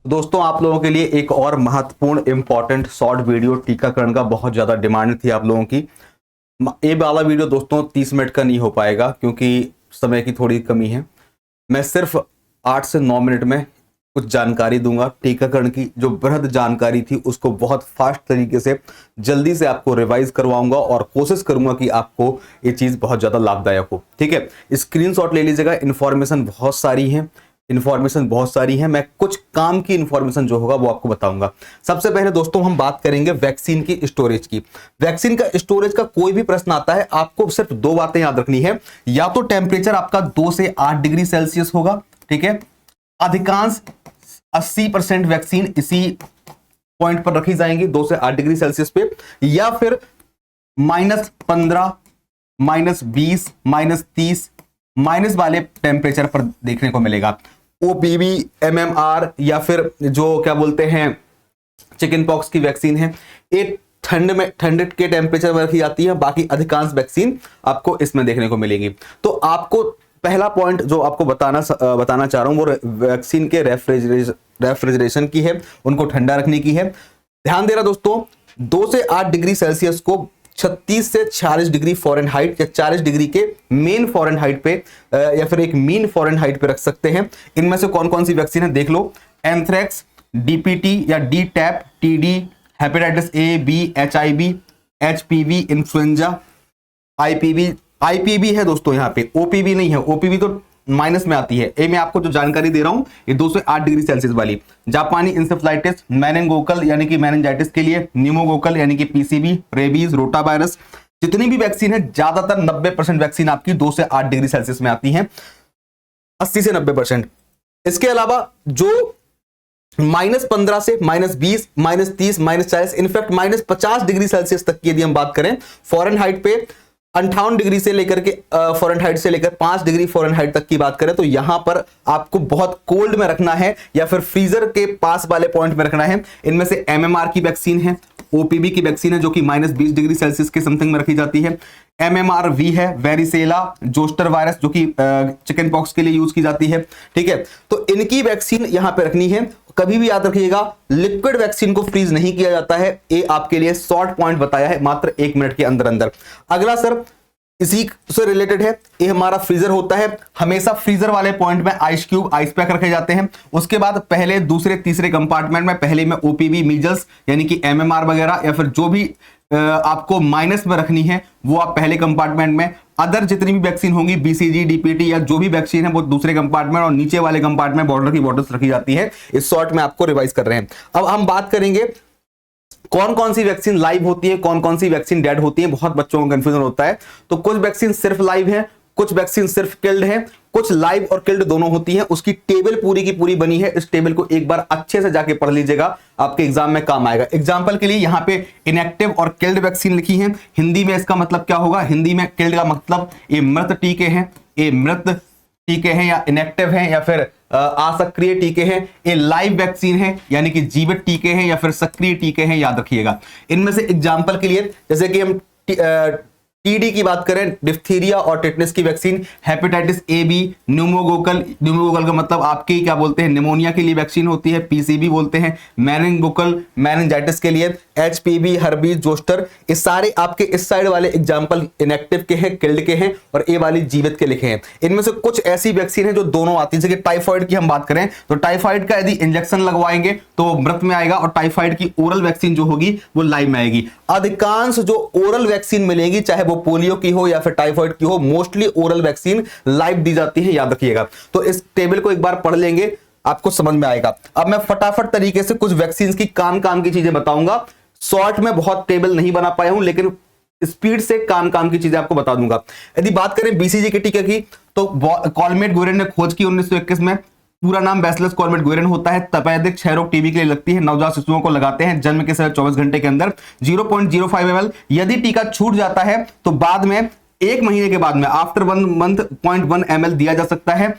दोस्तों आप लोगों के लिए एक और महत्वपूर्ण इंपॉर्टेंट शॉर्ट वीडियो टीकाकरण का बहुत ज़्यादा डिमांड थी आप लोगों की। ये वाला वीडियो दोस्तों 30 मिनट का नहीं हो पाएगा क्योंकि समय की थोड़ी कमी है। मैं सिर्फ 8 से 9 मिनट में कुछ जानकारी दूंगा। टीकाकरण की जो बृहद जानकारी थी उसको बहुत फास्ट तरीके से जल्दी से आपको रिवाइज करवाऊंगा और कोशिश करूंगा कि आपको ये चीज़ बहुत ज़्यादा लाभदायक हो। ठीक है, स्क्रीनशॉट ले लीजिएगा। इन्फॉर्मेशन बहुत सारी है। मैं कुछ काम की इंफॉर्मेशन जो होगा वो आपको बताऊंगा। सबसे पहले दोस्तों हम बात करेंगे वैक्सीन की स्टोरेज की। वैक्सीन का स्टोरेज का कोई भी प्रश्न आता है आपको सिर्फ दो बातें याद रखनी है। या तो टेम्परेचर आपका 2 से 8 डिग्री सेल्सियस होगा, ठीक है, अधिकांश 80% वैक्सीन इसी पॉइंट पर रखी जाएंगी 2 से 8 डिग्री सेल्सियस पे, या फिर -15, -20, -30 माइनस वाले टेम्परेचर पर देखने को मिलेगा। ओपीवी, एमएमआर या फिर जो क्या बोलते हैं चिकन पॉक्स की वैक्सीन है, एक ठंड के टेम्परेचर में रखी जाती है। बाकी अधिकांश वैक्सीन आपको इसमें देखने को मिलेगी। तो आपको पहला पॉइंट जो आपको बताना चाह रहा हूं वो वैक्सीन के रेफ्रिजरेशन की है, उनको ठंडा रखने की है। ध्यान देना दोस्तों, 2 से 8 डिग्री सेल्सियस को 36 से 46 डिग्री फ़ारेनहाइट या 40 डिग्री के मेन फ़ारेनहाइट पे या फिर एक मीन फ़ारेनहाइट पे रख सकते हैं। इनमें से कौन कौन सी वैक्सीन है देख लो। एंथ्रेक्स, डीपीटी या D tap, TD, hepatitis A B, HIV, HPV, influenza, IPV है दोस्तों, यहाँ पे ओपीवी नहीं है। ओपीवी तो माइनस में आती है। ए मैं आपको जो जानकारी दे रहा हूं ये 2 से 8 डिग्री सेल्सियस वाली। जापानी इंसेफ्लाइटिस, मेनिनगोकल यानी कि मेनिनजाइटिस के लिए, न्यूमोकोकल यानी कि पीसीबी, रेबीज, रोटा वायरस, जितनी भी वैक्सीन है ज्यादातर 90% वैक्सीन आपकी 2 से 8 डिग्री सेल्सियस में आती है, 80 से 90%। इसके अलावा जो -15 से -20, -30, -40, इनफैक्ट -50 डिग्री सेल्सियस तक की यदि हम बात करें फ़ारेनहाइट पे, 58 डिग्री से लेकर के फ़ारेनहाइट से लेकर 5 डिग्री फ़ारेनहाइट तक की बात करें तो यहां पर आपको बहुत कोल्ड में रखना है या फिर फ्रीजर के पास वाले पॉइंट में रखना है। इनमें से एमएमआर की वैक्सीन है, ओपीवी की वैक्सीन है जो कि -20 डिग्री सेल्सियस के समथिंग में रखी जाती है। MMRV है, वेरिसेला जोस्टर वायरस जो कि चिकन पॉक्स के लिए यूज की जाती है। ठीक है, तो इनकी वैक्सीन यहां पे रखनी है। कभी भी याद रखिएगा लिक्विड वैक्सीन को फ्रीज नहीं किया जाता है। ये आपके लिए शॉर्ट पॉइंट बताया है, मात्र 1 मिनट के अंदर अंदर। अगला सर इसी से रिलेटेड है, ये हमारा फ्रीजर होता है। हमेशा फ्रीजर वाले पॉइंट में आइस क्यूब, आइस पैक रखे जाते हैं। उसके बाद पहले, दूसरे, तीसरे कंपार्टमेंट में पहले में ओपीवी, मीजल्स यानी कि एमएमआर वगैरह या फिर जो भी आपको माइनस में रखनी है वो आप पहले कंपार्टमेंट में। अदर जितनी भी वैक्सीन होंगी, बीसीजी, डीपीटी या जो भी वैक्सीन है वो दूसरे कंपार्टमेंट, और नीचे वाले कंपार्टमेंट बॉर्डर की बॉटल्स रखी जाती है। इस शॉर्ट में आपको रिवाइज कर रहे हैं। अब हम बात करेंगे कौन कौन सी वैक्सीन लाइव होती है, कौन कौन सी वैक्सीन डेड होती है। बहुत बच्चों को कंफ्यूजन होता है। तो कुछ वैक्सीन सिर्फ लाइव है, कुछ वैक्सीन सिर्फ किल्ड है, कुछ लाइव और किल्ड दोनों होती है। उसकी टेबल पूरी की पूरी बनी है। इस टेबल को एक बार अच्छे से जाके पढ़ लीजिएगा, आपके एग्जाम में काम आएगा। एग्जाम्पल के लिए यहाँ पे इनएक्टिव और किल्ड वैक्सीन लिखी है। हिंदी में इसका मतलब क्या होगा? हिंदी में किल्ड का मतलब ये मृत टीके हैं, ये मृत टीके हैं या इनएक्टिव हैं या फिर असक्रिय टीके हैं। ये लाइव वैक्सीन है यानी कि जीवित टीके हैं या फिर सक्रिय टीके हैं, याद रखिएगा। इनमें से एग्जाम्पल के लिए जैसे कि हम टीडी की बात करें, डिप्थीरिया और टेटनस की vaccine, hepatitis A B, pneumococcal का मतलब आपकी क्या बोलते हैं, निमोनिया के लिए वैक्सीन होती है, पीसीबी बोलते हैं, मेनिनगोकल मेनिनजाइटिस के लिए, एचपीवी, हर्बीज, जोस्टर। ये सारे आपके इस साइड वाले एग्जाम्पल इनएक्टिव के हैं, किल्ड के हैं, और ए वाली जीवित के लिखे हैं। इनमें से कुछ ऐसी वैक्सीन है जो दोनों आती है। जैसे कि टाइफाइड की हम बात करें तो टाइफाइड का यदि इंजेक्शन लगवाएंगे तो मृत में आएगा, और टाइफाइड की ओरल वैक्सीन जो होगी वो लाइव में आएगी। अधिकांश जो ओरल वैक्सीन मिलेगी, चाहे वो पोलियो की हो या फिर टाइफाइड की हो, मोस्टली ओरल वैक्सीन लाइव दी जाती है, याद रखिएगा। तो इस टेबल को एक बार पढ़ लेंगे, आपको समझ में आएगा। अब मैं फटाफट तरीके से कुछ वैक्सीन की काम की चीजें बताऊंगा। शॉर्ट में बहुत टेबल नहीं बना पाया हूं, लेकिन स्पीड से काम की चीजें आपको बता दूंगा। यदि बात करें बीसीजी के टीके की तो कॉलमेट गुएरेन ने खोज की 1921 में। पूरा नाम बैसिलस कॉलमेट गुएरेन होता है। तपेदिक क्षय रोग टीबी के लिए लगती है। नवजात शिशुओं को लगाते हैं जन्म के समय 24 घंटे के अंदर। 0.05 ml। यदि टीका छूट जाता है तो बाद में 1 महीने के बाद में आफ्टर 1 मंथ 0.1 ml दिया जा सकता है।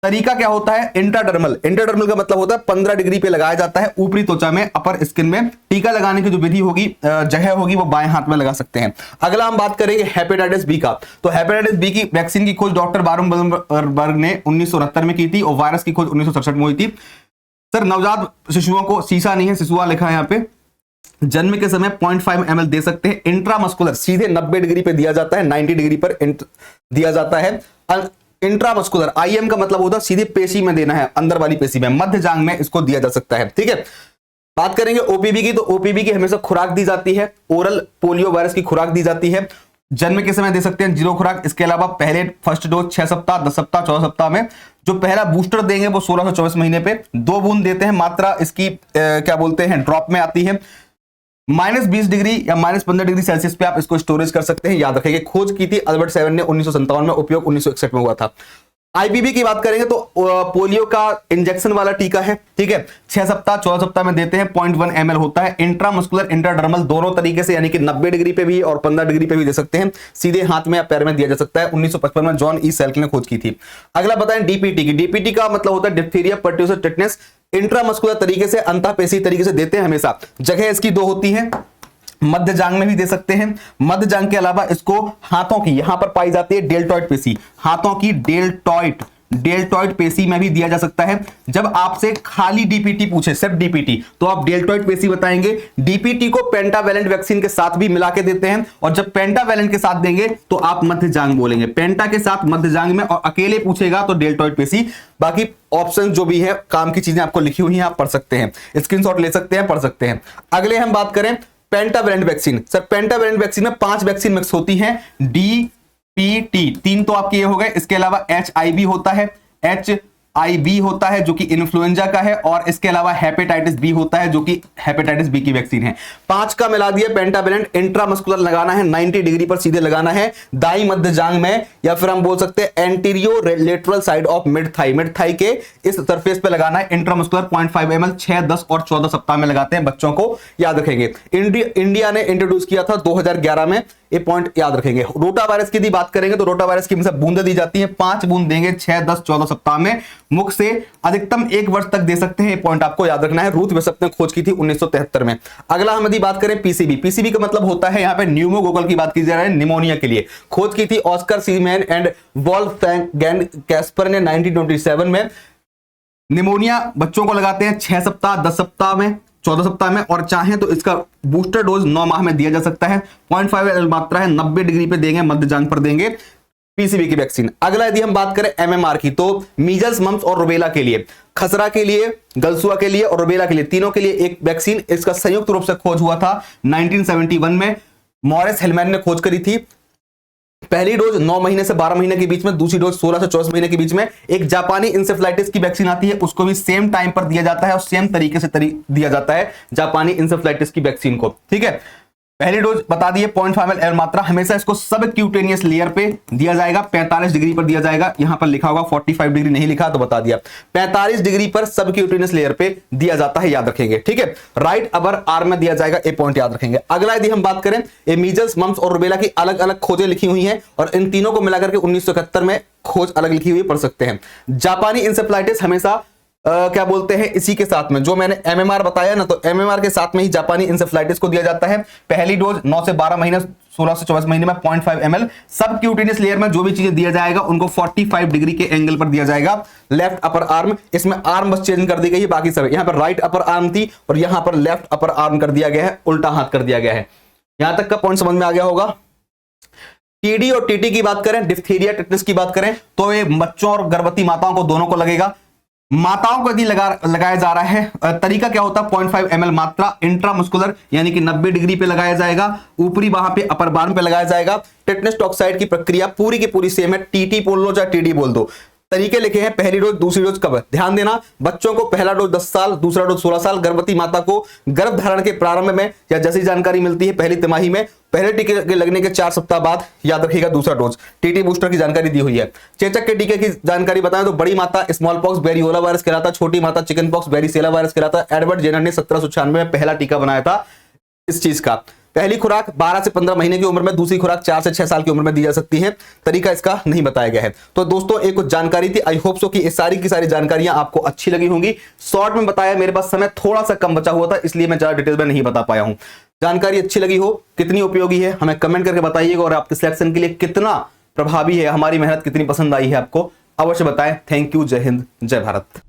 तरीका क्या होता है? इंट्राडर्मल। इंट्राडर्मल का मतलब होता है 15 डिग्री पे लगाया जाता है ऊपरी त्वचा में, अपर स्किन में। टीका लगाने की जो विधि होगी, जगह होगी, वो बाएं हाथ में लगा सकते हैं। अगला हम बात करेंगे हेपेटाइटिस बी का। तो हेपेटाइटिस बी की वैक्सीन की खोज डॉक्टर बारुम बर्ग ने 1969 में की थी और वायरस की खोज 1967 में हुई थी। सर नवजात शिशुओं को, शीशा नहीं है, शिशुआ लिखा है यहाँ पे, जन्म के समय 0.5 ml दे सकते हैं। इंट्रामस्कुलर सीधे 90 डिग्री पे दिया जाता है, 90 डिग्री पर दिया जाता है। इंट्रामस्कुलर IM का मतलब होता है सीधे पेशी में देना है, अंदर वाली पेशी में, मध्य जांग में इसको दिया जा सकता है। ठीक है, बात करेंगे OPV की, तो OPV की हमेशा खुराक दी जाती है, ओरल पोलियो वायरस की खुराक दी जाती है। जन्म के समय दे सकते हैं 0 खुराक। इसके अलावा पहले फर्स्ट डोज 6 सप्ताह, 10 सप्ताह, 14 सप्ताह में। जो पहला बूस्टर देंगे वो 16 से 24 महीने पे 2 बूंद देते हैं। मात्रा इसकी क्या बोलते हैं, ड्रॉप में आती है। -20 डिग्री या -15 डिग्री सेल्सियस पे आप इसको स्टोरेज कर सकते हैं। याद रखेंगे, खोज की थी अल्बर्ट सेवन ने 1957 में, उपयोग 1961 में हुआ था। IPV की बात करेंगे तो पोलियो का इंजेक्शन वाला टीका है। ठीक है, 6 सप्ताह 14 सप्ताह में देते हैं, 0.1 ml होता है। इंट्रामस्कुलर इंट्राडर्मल दोनों तरीके से, यानी कि 90 डिग्री पे भी और 15 डिग्री पे भी दे सकते हैं। सीधे हाथ में या पैर में दिया जा सकता है। 1955 में जॉन ई सेल्क ने खोज की थी। अगला बताएं DPT की। DPT का मतलब होता है डिप्थीरिया पर्ट्यूसिस टिटनेस। इंट्रामस्कुलर तरीके से, अंतःपेशी तरीके से देते हैं हमेशा। जगह इसकी 2 होती है, मध्य जांग में भी दे सकते हैं। मध्य जांग के अलावा इसको हाथों की, यहां पर पाई जाती है डेल्टॉइड पेशी, हाथों की डेल्टॉइड पेशी में भी दिया जा सकता है। जब आपसे खाली DPT पूछे, सिर्फ DPT, तो आप डेल्टॉइड पेशी बताएंगे। DPT को पेंटावैलेंट वैक्सीन के साथ भी मिला के देते हैं, और जब पेंटावैलेंट के साथ देंगे तो आप मध्य जांग बोलेंगे। पेंटा के साथ मध्य जांग में, और अकेले पूछेगा तो डेल्टॉइड पेशी। बाकी ऑप्शन जो भी है, काम की चीजें आपको लिखी हुई हैं, आप पढ़ सकते हैं, स्क्रीनशॉट ले सकते हैं, पढ़ सकते हैं। अगले हम बात करें pentavalent vaccine. Sir pentavalent vaccine में 5 वैक्सीन मिक्स होती हैं। DPT 3 तो आपके ये हो गए। इसके अलावा HIV होता है, HIV होता है जो कि इन्फ्लुएंजा का है, और इसके अलावा हेपेटाइटिस B होता है जो कि हेपेटाइटिस B की वैक्सीन है। 5 का मिला दिया पेंटावैलेंट। इंट्रामस्कुलर लगाना है, 90 डिग्री पर सीधे लगाना है, दाई मध्य जांग में, या फिर हम बोल सकते हैं anterior lateral side of mid thigh के इस सरफेस पे लगाना है। इंट्रामस्कुलर 0.5 ml 6, 10 और 14 सप्ताह में लगाते हैं बच्चों को, याद रखेंगे। इंडिया ने इंट्रोड्यूस किया था 2011 में, ये पॉइंट याद रखेंगे। रोटा वायरस की बात करेंगे तो रोटा वायरस की हमेशा बूंदें दी जाती हैं, 5 बूंद देंगे 6, 10, 14 सप्ताह में। मुख से अधिकतम 1 वर्ष तक दे सकते हैं, ये पॉइंट आपको याद रखना है। रूथ वेसप ने खोज की थी 1973 में। अगला हम यदि बात करें PCV का मतलब होता है, यहाँ पे न्यूमोकोकल की बात की जा रही है, निमोनिया के लिए। खोज की थी Oscar seaman and Wolfgang Caspar ने 1927 में। निमोनिया बच्चों को लगाते हैं 6 सप्ताह, 10 सप्ताह में, 14 सप्ताह में, और चाहें तो इसका बूस्टर डोज 9 माह में दिया जा सकता है। 0.5 ml मात्रा है, 90 डिग्री पे देंगे, मध्य जांग पर देंगे PCV की वैक्सीन। अगला यदि हम बात करें MMR की, तो मीजल्स, मम्प्स और रुबेला के लिए, खसरा के लिए, गलसुआ के लिए और रुबेला के लिए, तीनों के लिए एक वैक्सीन। इसका संयुक्त रूप से खोज हुआ था 1971 में, मॉरिस हेलमैन ने खोज करी थी। पहली डोज 9 महीने से 12 महीने के बीच में, दूसरी डोज 16 से 24 महीने के बीच में। एक जापानी इंसेफ्लाइटिस की वैक्सीन आती है, उसको भी सेम टाइम पर दिया जाता है और सेम तरीके से दिया जाता है जापानी इंसेफ्लाइटिस की वैक्सीन को। ठीक है, पहली डोज बता दिए 0.5 ml मात्रा। हमेशा इसको सब क्यूटेनियस लेयर पे दिया जाएगा, 45 डिग्री पर दिया जाएगा। यहां पर लिखा होगा 45 डिग्री, नहीं लिखा तो बता दिया, 45 डिग्री पर सब क्यूटेनियस लेयर पे दिया जाता है, याद रखेंगे। ठीक है, राइट अपर आर्म में दिया जाएगा, ये पॉइंट याद रखेंगे। अगला यदि हम बात करें, ये मीजल्स, मम्प्स और रुबेला की अलग अलग खोजें लिखी हुई हैं, और इन तीनों को मिलाकर के 1971 में खोज अलग लिखी हुई, पढ़ सकते हैं। जापानी इंसेफ्लाइटिस हमेशा क्या बोलते हैं, इसी के साथ में जो मैंने MMR बताया ना, तो MMR के साथ में ही जापानी इंसेफ्लाइटिस को दिया जाता है। पहली डोज 9 से 12 महीने, 16 से 24 महीने में 0.5 ml। सब क्यूटेनियस लेयर में जो भी चीजें दिया जाएगा उनको 45 डिग्री के एंगल पर दिया जाएगा। लेफ्ट अपर आर्म, इसमें आर्म बस चेंज कर दी गई है, बाकी सब यहाँ पर राइट अपर आर्म थी और यहाँ पर लेफ्ट अपर आर्म कर दिया गया है, उल्टा हाथ कर दिया गया है। यहां तक का पॉइंट समझ में आ गया होगा। TD और TT की बात करें, डिप्थीरिया टिटनेस की बात करें, तो ये बच्चों और गर्भवती माताओं को दोनों को लगेगा। माताओं को यदि लगाया जा रहा है, तरीका क्या होता है, 0.5 ml मात्रा इंट्रामस्कुलर यानी कि 90 डिग्री पे लगाया जाएगा, ऊपरी वहां पे अपर बार्म पे लगाया जाएगा। टिटनेस टॉक्साइड की प्रक्रिया पूरी की पूरी सेम है, TT बोल लो चाहे TD बोल दो। तरीके लिखे हैं, पहली डोज, दूसरी डोज कब, ध्यान देना। बच्चों को पहला डोज 10 साल, दूसरा डोज 16 साल। गर्भवती माता को गर्भ धारण के प्रारंभ में या जैसी जानकारी मिलती है पहली तिमाही में, पहले टीके के लगने के 4 सप्ताह बाद, याद रखिएगा दूसरा डोज। TT बूस्टर की जानकारी दी हुई है। चेचक के टीके की जानकारी बताएं तो बड़ी माता स्मॉल पॉक्स वेरियोला वायरस कहलाता, छोटी माता चिकन पॉक्स वेरिसेला वायरस कहलाता। एडवर्ड जेनर ने 1796 में पहला टीका बनाया था इस चीज का। पहली खुराक 12 से 15 महीने की उम्र में, दूसरी खुराक 4 से 6 साल की उम्र में दी जा सकती है। तरीका इसका नहीं बताया गया है। तो दोस्तों एक कुछ जानकारी थी, आई होप सो कि ये सारी की सारी जानकारियां आपको अच्छी लगी होंगी। शॉर्ट में बताया, मेरे पास समय थोड़ा सा कम बचा हुआ था इसलिए मैं ज्यादा डिटेल में नहीं बता पाया हूं। जानकारी अच्छी लगी हो, कितनी उपयोगी है, हमें कमेंट करके बताइएगा, और आपके सिलेक्शन के लिए कितना प्रभावी है, हमारी मेहनत कितनी पसंद आई है आपको, अवश्य बताएं। थैंक यू, जय हिंद, जय भारत।